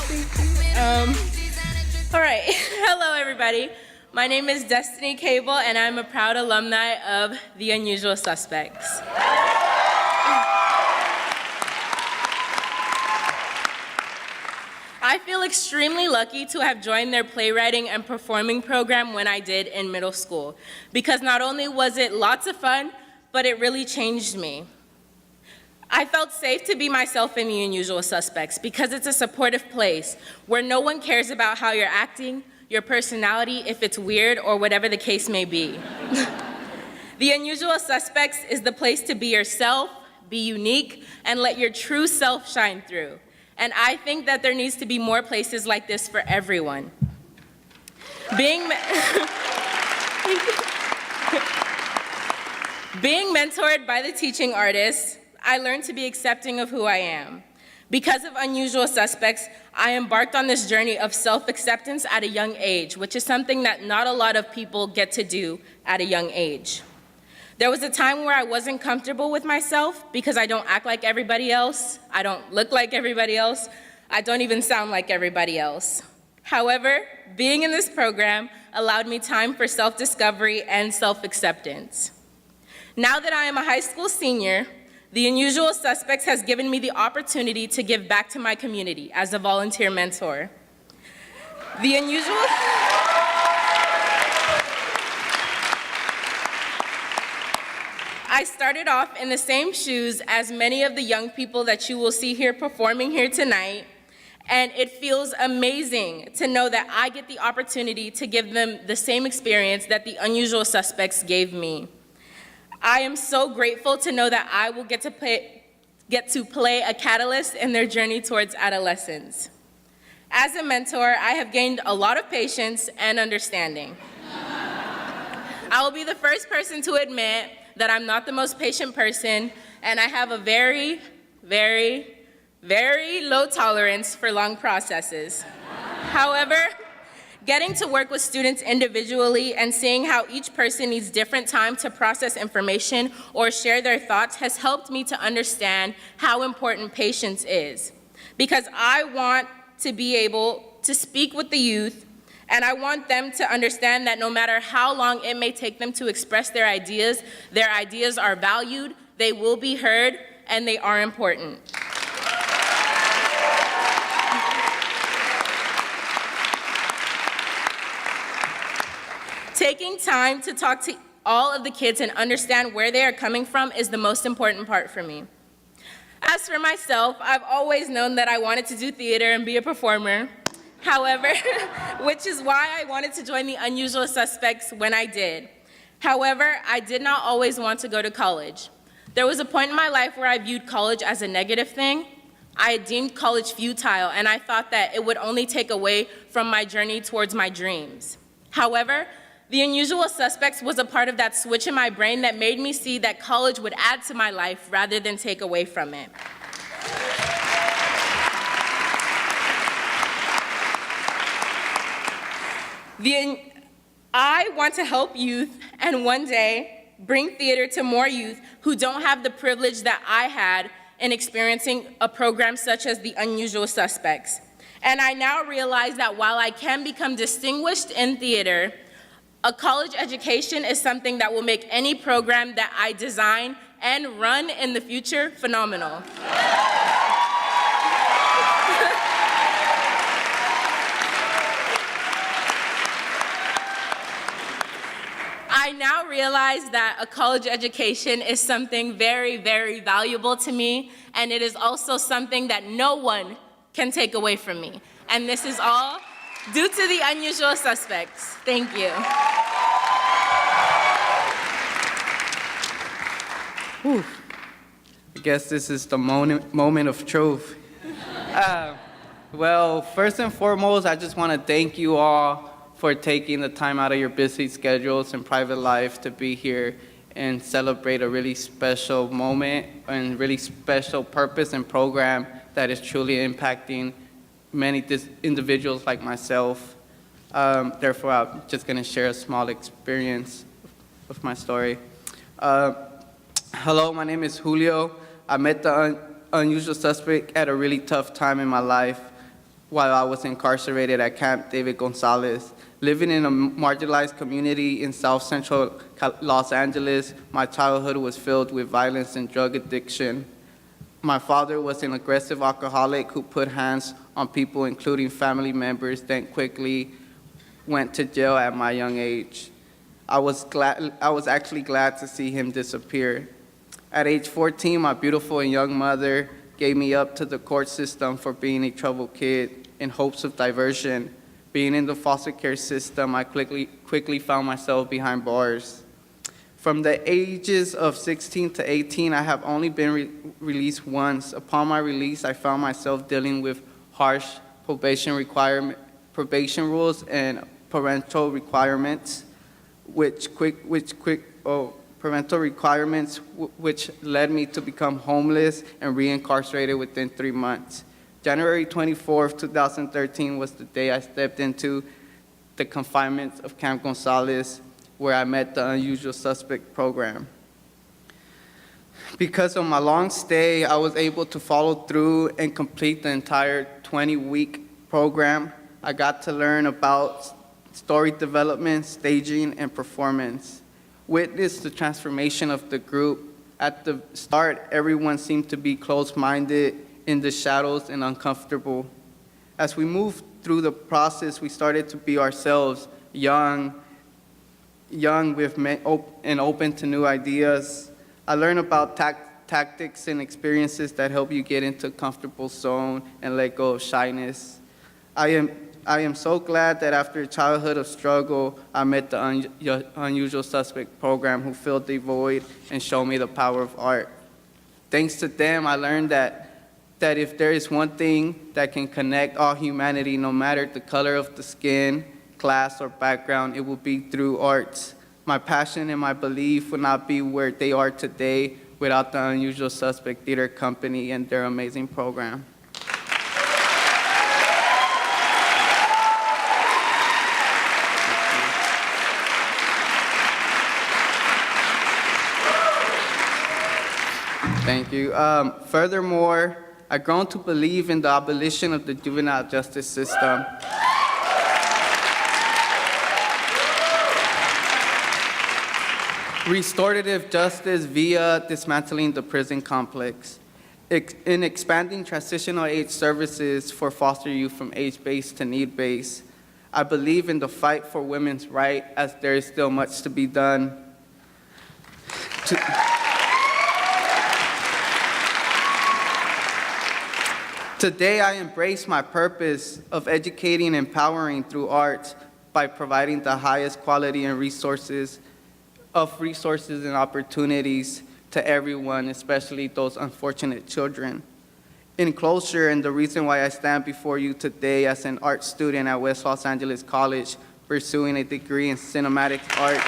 All right. Hello, everybody. My name is Destiny Cable, and I'm a proud alumni of The Unusual Suspects. I feel extremely lucky to have joined their playwriting and performing program when I did in middle school, because not only was it lots of fun, but it really changed me. I felt safe to be myself in The Unusual Suspects because it's a supportive place where no one cares about how you're acting, your personality, if it's weird, or whatever the case may be. The Unusual Suspects is the place to be yourself, be unique, and let your true self shine through. And I think that there needs to be more places like this for everyone. Being mentored by the teaching artists, I learned to be accepting of who I am. Because of Unusual Suspects, I embarked on this journey of self-acceptance at a young age, which is something that not a lot of people get to do at a young age. There was a time where I wasn't comfortable with myself because I don't act like everybody else, I don't look like everybody else, I don't even sound like everybody else. However, being in this program allowed me time for self-discovery and self-acceptance. Now that I am a high school senior, The Unusual Suspects has given me the opportunity to give back to my community as a volunteer mentor. I started off in the same shoes as many of the young people that you will see here performing here tonight, and it feels amazing to know that I get the opportunity to give them the same experience that The Unusual Suspects gave me. I am so grateful to know that I will get to play a catalyst in their journey towards adolescence. As a mentor, I have gained a lot of patience and understanding. I will be the first person to admit that I'm not the most patient person, and I have a very, very, very low tolerance for long processes. However, getting to work with students individually and seeing how each person needs different time to process information or share their thoughts has helped me to understand how important patience is. Because I want to be able to speak with the youth, and I want them to understand that no matter how long it may take them to express their ideas are valued, they will be heard, and they are important. Taking time to talk to all of the kids and understand where they are coming from is the most important part for me. As for myself, I've always known that I wanted to do theater and be a performer. However, which is why I wanted to join The Unusual Suspects when I did. However, I did not always want to go to college. There was a point in my life where I viewed college as a negative thing. I had deemed college futile, and I thought that it would only take away from my journey towards my dreams. However, The Unusual Suspects was a part of that switch in my brain that made me see that college would add to my life rather than take away from it. I want to help youth and one day bring theater to more youth who don't have the privilege that I had in experiencing a program such as The Unusual Suspects. And I now realize that while I can become distinguished in theater, a college education is something that will make any program that I design and run in the future phenomenal. I now realize that a college education is something very, very valuable to me, and it is also something that no one can take away from me. And this is all due to The Unusual Suspects. Thank you. Whew. I guess this is the moment of truth. Well, first and foremost, I just want to thank you all for taking the time out of your busy schedules and private life to be here and celebrate a really special moment and really special purpose and program that is truly impacting many individuals like myself. Therefore, I'm just going to share a small experience of my story. Hello, my name is Julio. I met the Unusual Suspect at a really tough time in my life. while I was incarcerated at Camp David Gonzalez. Living in a marginalized community in South Central Los Angeles, my childhood was filled with violence and drug addiction. My father was an aggressive alcoholic who put hands on people, including family members, then quickly went to jail at my young age. I was actually glad to see him disappear. At age 14, my beautiful and young mother gave me up to the court system for being a troubled kid in hopes of diversion. Being in the foster care system, I quickly found myself behind bars. From the ages of 16 to 18, I have only been released once. Upon my release, I found myself dealing with harsh probation rules and parental requirements, which led me to become homeless and reincarcerated within 3 months. January 24th, 2013 was the day I stepped into the confinements of Camp Gonzalez, where I met the Unusual Suspect program. Because of my long stay, I was able to follow through and complete the entire 20-week program. I got to learn about story development, staging, and performance. Witnessed the transformation of the group. At the start, everyone seemed to be closed-minded, in the shadows, and uncomfortable. As we moved through the process, we started to be ourselves, young and open to new ideas. I learned about tactics and experiences that help you get into a comfortable zone and let go of shyness. I am so glad that after a childhood of struggle, I met the Unusual Suspect program, who filled the void and showed me the power of art. Thanks to them, I learned that if there is one thing that can connect all humanity, no matter the color of the skin, class, or background, it will be through arts. My passion and my belief would not be where they are today without the Unusual Suspect Theater Company and their amazing program. Thank you. Furthermore, I've grown to believe in the abolition of the juvenile justice system. Restorative justice via dismantling the prison complex. In expanding transitional age services for foster youth from age-based to need-based. I believe in the fight for women's rights, as there is still much to be done. Today, I embrace my purpose of educating and empowering through arts by providing the highest quality and resources and opportunities to everyone, especially those unfortunate children. In closure, and the reason why I stand before you today as an art student at West Los Angeles College, pursuing a degree in cinematic art.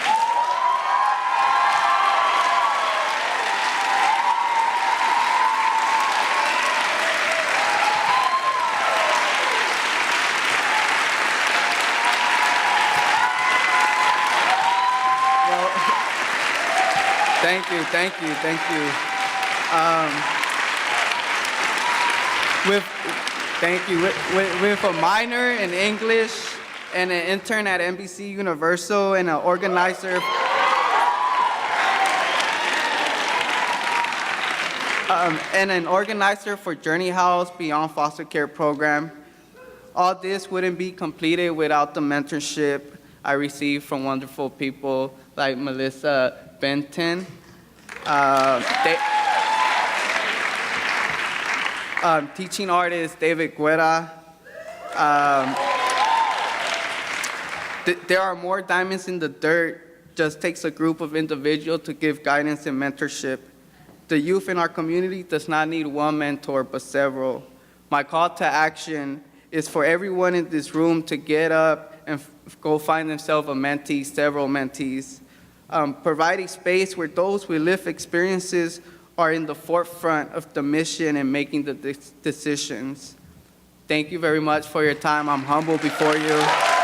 Thank you. With a minor in English and an intern at NBC Universal and an organizer for Journey House Beyond Foster Care program. All this wouldn't be completed without the mentorship I received from wonderful people like Melissa Benton. Teaching artist David Guerra. There are more diamonds in the dirt. Just takes a group of individuals to give guidance and mentorship. The youth in our community does not need one mentor, but several. My call to action is for everyone in this room to get up and go find themselves a mentee, several mentees. Providing space where those with lived experiences are in the forefront of the mission and making the decisions. Thank you very much for your time. I'm humble before you.